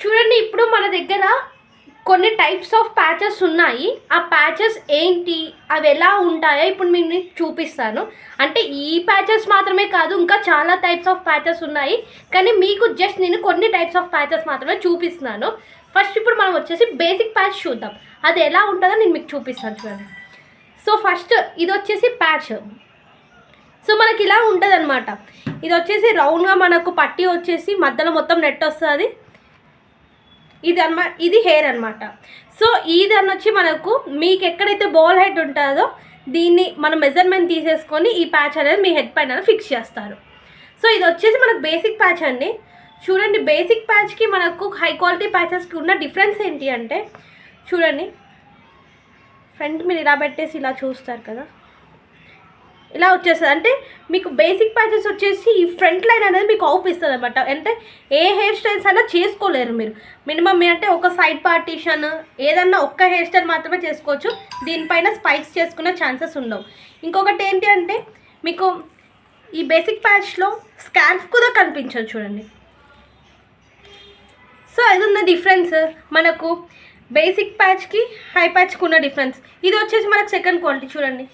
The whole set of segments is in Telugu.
చూడండి, ఇప్పుడు మన దగ్గర కొన్ని టైప్స్ ఆఫ్ ప్యాచెస్ ఉన్నాయి. ఆ ప్యాచెస్ ఏంటి, అవి ఎలా ఉంటాయో ఇప్పుడు నేను చూపిస్తాను. అంటే ఈ ప్యాచెస్ మాత్రమే కాదు, ఇంకా చాలా టైప్స్ ఆఫ్ ప్యాచెస్ ఉన్నాయి. కానీ మీకు జస్ట్ నేను కొన్ని టైప్స్ ఆఫ్ ప్యాచెస్ మాత్రమే చూపిస్తున్నాను. ఫస్ట్ ఇప్పుడు మనం వచ్చేసి బేసిక్ ప్యాచ్ చూద్దాం. అది ఎలా ఉంటుందో నేను మీకు చూపిస్తాను. చూడండి, సో ఫస్ట్ ఇది వచ్చేసి ప్యాచ్. సో మనకి ఇలా ఉంటుంది అనమాట. ఇది వచ్చేసి రౌండ్గా మనకు పట్టి వచ్చేసి మధ్యలో మొత్తం నెట్ వస్తుంది. ఇది హెయిర్ అనమాట. సో ఇది వచ్చి మనకు మీకు ఎక్కడైతే బాల్ హెడ్ ఉంటుందో దీన్ని మనం మెజర్మెంట్ తీసేసుకొని ఈ ప్యాచ్ అనేది మీ హెడ్ పైన ఫిక్స్ చేస్తారు. సో ఇది వచ్చేసి మనకు బేసిక్ ప్యాచ్ అండి. చూడండి, బేసిక్ ప్యాచ్కి మనకు హై క్వాలిటీ ప్యాచెస్కి ఉన్న డిఫరెన్స్ ఏంటి అంటే, చూడండి, ఫ్రంట్ మీరు ఇలా పెట్టేసి ఇలా చూస్తారు కదా, ఇలా వచ్చేస్తుంది. అంటే మీకు బేసిక్ ప్యాచెస్ వచ్చేసి ఈ ఫ్రంట్ లైన్ అనేది మీకు అవుపిస్తుంది అనమాట. అంటే ఏ హెయిర్ స్టైల్స్ అయినా చేసుకోలేరు మీరు. మినిమం అంటే ఒక సైడ్ పార్టీషన్ ఏదన్నా ఒక్క హెయిర్ స్టైల్ మాత్రమే చేసుకోవచ్చు. దీనిపైన స్పైక్స్ చేసుకునే ఛాన్సెస్ ఉండవు. ఇంకొకటి ఏంటి అంటే మీకు ఈ బేసిక్ ప్యాచ్లో స్కాల్ఫ్ కూడా కనిపించదు. చూడండి, సో అది ఉన్న డిఫరెన్స్ మనకు బేసిక్ ప్యాచ్కి హై ప్యాచ్కి ఉన్న డిఫరెన్స్. ఇది వచ్చేసి మనకు సెకండ్ క్వాలిటీ. చూడండి,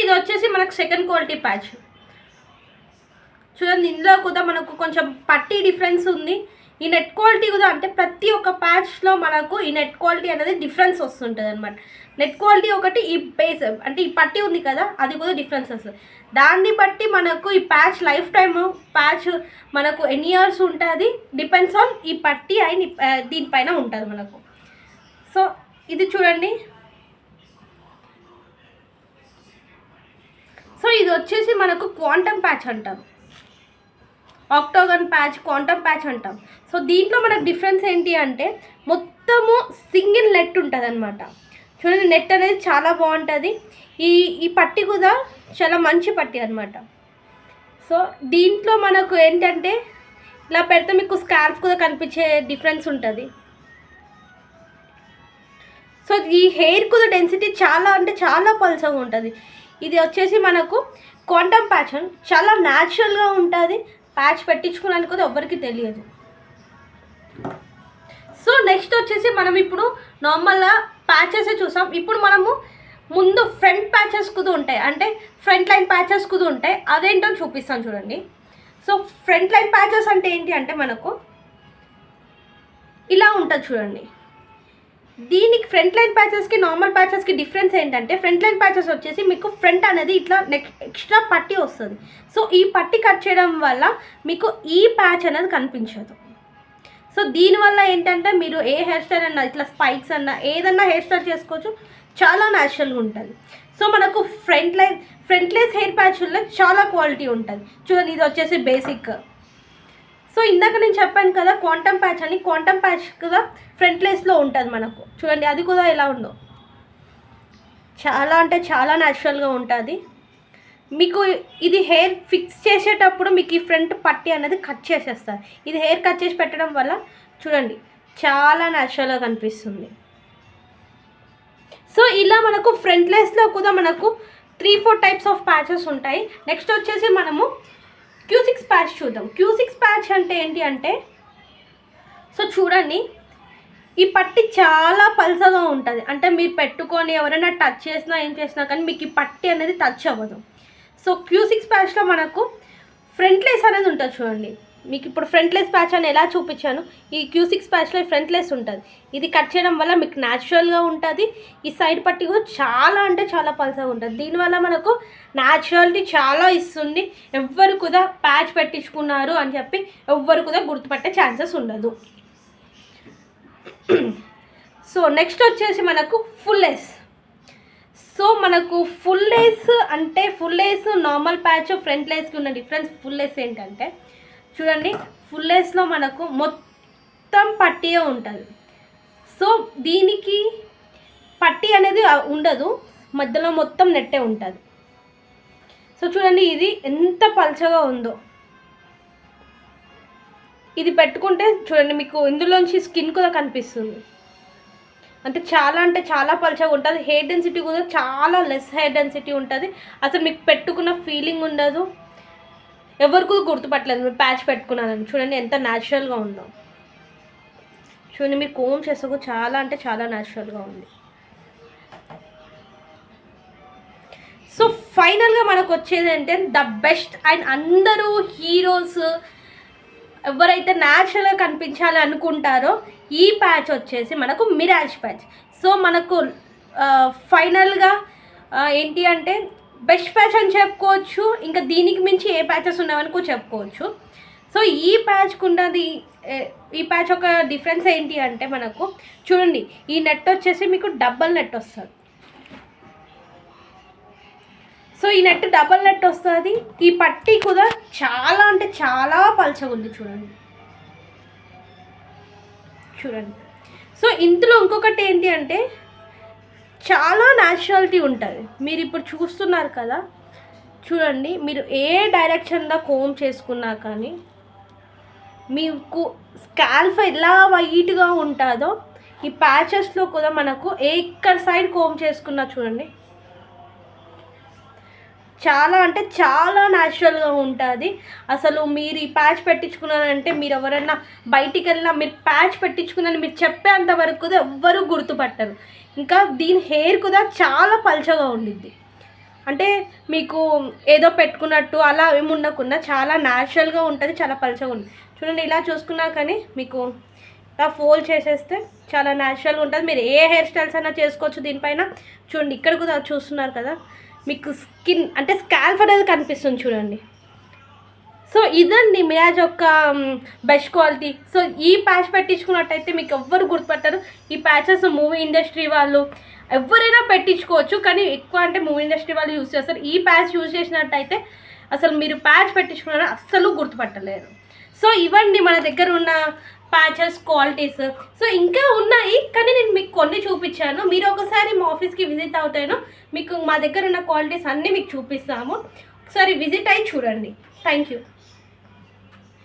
ఇది వచ్చేసి మనకు సెకండ్ క్వాలిటీ ప్యాచ్. చూడండి, ఇందులో కూడా మనకు కొంచెం పట్టి డిఫరెన్స్ ఉంది. ఈ నెట్ క్వాలిటీ కూడా అంటే ప్రతి ఒక్క ప్యాచ్లో మనకు ఈ నెట్ క్వాలిటీ అనేది డిఫరెన్స్ వస్తుంటుంది అనమాట. నెట్ క్వాలిటీ ఒకటి, ఈ బేస్ అంటే ఈ పట్టి ఉంది కదా అది కూడా డిఫరెన్స్ వస్తుంది. దాన్ని బట్టి మనకు ఈ ప్యాచ్ లైఫ్ టైమ్ ప్యాచ్ మనకు ఎన్ని ఇయర్స్ ఉంటుంది డిపెండ్స్ ఆన్ ఈ పట్టి అండ్ దీనిపైన ఉంటుంది మనకు. సో ఇది చూడండి, సో ఇది వచ్చేసి మనకు క్వాంటమ్ ప్యాచ్ అంటాం, ఆక్టోగన్ ప్యాచ్, క్వాంటమ్ ప్యాచ్ అంటాం. సో దీంట్లో మనకు డిఫరెన్స్ ఏంటి అంటే మొత్తము సింగిల్ నెట్ ఉంటుంది అనమాట. చూడండి, నెట్ అనేది చాలా బాగుంటుంది. ఈ పట్టి కూడా చాలా మంచి పట్టి అనమాట. సో దీంట్లో మనకు ఏంటంటే ఇలా పెడితే మీకు స్కాల్ఫ్ కూడా కనిపించే డిఫరెన్స్ ఉంటుంది. సో ఈ హెయిర్ కూడా డెన్సిటీ చాలా అంటే చాలా పల్చగా ఉంటుంది. ఇది వచ్చేసి మనకు క్వాంటమ్ ప్యాచ్ చాలా న్యాచురల్గా ఉంటుంది. ప్యాచ్ పెట్టించుకోవడానికి కూడా ఎవ్వరికి తెలియదు. సో నెక్స్ట్ వచ్చేసి మనం ఇప్పుడు నార్మల్గా ప్యాచెస్ చూసాం. ఇప్పుడు మనము ముందు ఫ్రంట్ ప్యాచెస్ కూడా ఉంటాయి, అంటే ఫ్రంట్ లైన్ ప్యాచెస్ కూడా ఉంటాయి. అదేంటో చూపిస్తాను చూడండి. సో ఫ్రంట్ లైన్ ప్యాచెస్ అంటే ఏంటి అంటే మనకు ఇలా ఉంటుంది. చూడండి, దీనికి ఫ్రంట్ లైన్ ప్యాచెస్కి నార్మల్ ప్యాచెస్కి డిఫరెన్స్ ఏంటంటే ఫ్రంట్ లైన్ ప్యాచెస్ వచ్చేసి మీకు ఫ్రంట్ అనేది ఇట్లా ఎక్స్ట్రా పట్టి వస్తుంది. సో ఈ పట్టి కట్ చేయడం వల్ల మీకు ఈ ప్యాచ్ అనేది కనిపించదు. సో దీనివల్ల ఏంటంటే మీరు ఏ హెయిర్ స్టైల్ అన్నా ఇట్లా స్పైక్స్ అన్నా ఏదన్నా హెయిర్ స్టైల్ చేసుకోవచ్చు, చాలా న్యాచురల్గా ఉంటుంది. సో మనకు ఫ్రంట్లెస్ హెయిర్ ప్యాచ్లో చాలా క్వాలిటీ ఉంటుంది. చూడండి, ఇది వచ్చేసి బేసిక్. సో ఇందాక నేను చెప్పాను కదా క్వాంటమ్ ప్యాచ్ అని, క్వాంటమ్ ప్యాచ్ కూడా ఫ్రంట్లెస్లో ఉంటుంది మనకు. చూడండి, అది కూడా ఎలా ఉందో చాలా అంటే చాలా న్యాచురల్గా ఉంటుంది. మీకు ఇది హెయిర్ ఫిక్స్ చేసేటప్పుడు మీకు ఈ ఫ్రంట్ పట్టి అనేది కట్ చేసేస్తారు. ఇది హెయిర్ కట్ చేసి పెట్టడం వల్ల చూడండి చాలా న్యాచురల్గా కనిపిస్తుంది. సో ఇలా మనకు ఫ్రంట్లెస్లో కూడా మనకు 3-4 టైప్స్ ఆఫ్ ప్యాచెస్ ఉంటాయి. నెక్స్ట్ వచ్చేసి మనము Q6 ప్యాచ్ చూద్దాం. Q6 ప్యాచ్ అంటే ఏంటి అంటే, సో చూడండి, ఈ పట్టి చాలా పల్సగా ఉంటుంది. అంటే మీరు పెట్టుకొని ఎవరైనా టచ్ చేసినా ఏం చేసినా కానీ మీకు ఈ పట్టి అనేది టచ్ అవ్వదు. సో Q6 ప్యాచ్లో మనకు ఫ్రంట్లెస్ అనేది ఉంటుంది. చూడండి, మీకు ఇప్పుడు ఫ్రంట్లెస్ ప్యాచ్ అని ఎలా చూపించాను, ఈ Q6 ప్యాచ్లో ఫ్రంట్లెస్ ఉంటుంది. ఇది కట్ చేయడం వల్ల మీకు న్యాచురల్గా ఉంటుంది. ఈ సైడ్ పట్టి కూడా చాలా అంటే చాలా పల్సగా ఉంటుంది. దీనివల్ల మనకు న్యాచురాలిటీ చాలా ఇస్తుంది. ఎవ్వరు కూడా ప్యాచ్ పెట్టించుకున్నారు అని చెప్పి ఎవ్వరు కూడా గుర్తుపట్టే ఛాన్సెస్ ఉండదు. సో నెక్స్ట్ వచ్చేసి మనకు ఫుల్లెస్. సో మనకు ఫుల్లెస్ అంటే ఫుల్లెస్ నార్మల్ ప్యాచ్ ఫ్రంట్లెస్కి ఉన్న డిఫరెన్స్. ఫుల్లెస్ ఏంటంటే చూడండి, ఫుల్లెస్లో మనకు మొత్తం పట్టియే ఉంటుంది. సో దీనికి పట్టి అనేది ఉండదు, మధ్యలో మొత్తం నెట్టే ఉంటుంది. సో చూడండి, ఇది ఎంత పల్చగా ఉందో. ఇది పెట్టుకుంటే చూడండి మీకు ఇందులోంచి స్కిన్ కూడా కనిపిస్తుంది. అంటే చాలా పల్చగా ఉంటుంది. హెయిర్ డెన్సిటీ కూడా చాలా లెస్ హెయిర్ డెన్సిటీ ఉంటుంది. అసలు మీకు పెట్టుకున్న ఫీలింగ్ ఉండదు. ఎవరికి గుర్తుపట్టలేదు మీరు ప్యాచ్ పెట్టుకున్నారని. చూడండి ఎంత న్యాచురల్గా ఉందో. చూడండి మీరు కోమ్ చేసాకు చాలా అంటే చాలా న్యాచురల్గా ఉంది. సో ఫైనల్గా మనకు వచ్చేది అంటే ద బెస్ట్ అండ్ అందరూ హీరోస్ ఎవరైతే న్యాచురల్గా కనిపించాలి అనుకుంటారో ఈ ప్యాచ్ వచ్చేసి మనకు మిరాజ్ ప్యాచ్. సో మనకు ఫైనల్గా ఏంటి అంటే బెస్ట్ ప్యాచ్ అని చెప్పుకోవచ్చు. ఇంకా దీనికి మించి ఏ ప్యాచెస్ ఉన్నాయనుకో చెప్పుకోవచ్చు. సో ఈ ప్యాచ్కు ఉన్నది, ఈ ప్యాచ్ ఒక డిఫరెన్స్ ఏంటి అంటే మనకు చూడండి ఈ నెట్ వచ్చేసి మీకు డబల్ నెట్ వస్తుంది. సో ఈ నెట్ డబల్ నెట్ వస్తుంది. ఈ పట్టీ కూడా చాలా అంటే చాలా పల్చగా ఉంది చూడండి. చూడండి సో ఇందులో ఇంకొకటి ఏంటి అంటే చాలా న్యాచురాలిటీ ఉంటుంది. మీరు ఇప్పుడు చూస్తున్నారు కదా, చూడండి మీరు ఏ డైరెక్షన్లో కోమ్ చేసుకున్నా కానీ మీకు స్కాల్ఫ్ ఎలా వైట్గా ఉంటుందో ఈ ప్యాచెస్లో కూడా మనకు ఎక్కడ సైడ్ కోమ్ చేసుకున్నా చూడండి చాలా అంటే చాలా న్యాచురల్గా ఉంటుంది. అసలు మీరు ఈ ప్యాచ్ పెట్టించుకున్నారంటే మీరు ఎవరైనా బయటికి వెళ్ళినా మీరు ప్యాచ్ పెట్టించుకున్నారని మీరు చెప్పేంత వరకు కూడా ఎవ్వరూ గుర్తుపట్టరు. ఇంకా దీని హెయిర్ కూడా చాలా పల్చగా ఉండిద్ది. అంటే మీకు ఏదో పెట్టుకున్నట్టు అలా ఏమి ఉండకుండా చాలా న్యాచురల్గా ఉంటుంది, చాలా పల్చగా ఉంది. చూడండి ఇలా చూసుకున్నా కానీ మీకు ఇలా ఫోల్డ్ చేసేస్తే చాలా న్యాచురల్గా ఉంటుంది. మీరు ఏ హెయిర్ స్టైల్స్ అయినా చేసుకోవచ్చు దీనిపైన. చూడండి ఇక్కడ కూడా చూస్తున్నారు కదా, మీకు స్కిన్ అంటే స్కాల్ఫ్ అనేది కనిపిస్తుంది చూడండి. సో ఇదండి మిరాజ్ యొక్క బెస్ట్ క్వాలిటీ. సో ఈ ప్యాచ్ పెట్టించుకున్నట్టయితే మీకు ఎవ్వరు గుర్తుపట్టరు. ఈ ప్యాచెస్ మూవీ ఇండస్ట్రీ వాళ్ళు ఎవరైనా పెట్టించుకోవచ్చు, కానీ ఎక్కువ అంటే మూవీ ఇండస్ట్రీ వాళ్ళు యూజ్ చేస్తారు. ఈ ప్యాచ్ యూజ్ చేసినట్టయితే అసలు మీరు ప్యాచ్ పెట్టించుకున్నారని అస్సలు గుర్తుపట్టలేరు. సో ఇవ్వండి మన దగ్గర ఉన్న ప్యాచెస్ క్వాలిటీస్. సో ఇంకా ఉన్నాయి కానీ నేను మీకు కొన్ని చూపించాను. మీరు ఒకసారి మా ఆఫీస్కి విజిట్ అవుతాను, మీకు మా దగ్గర ఉన్న క్వాలిటీస్ అన్నీ మీకు చూపిస్తాము. ఒకసారి విజిట్ అయ్యి చూడండి. Thank you.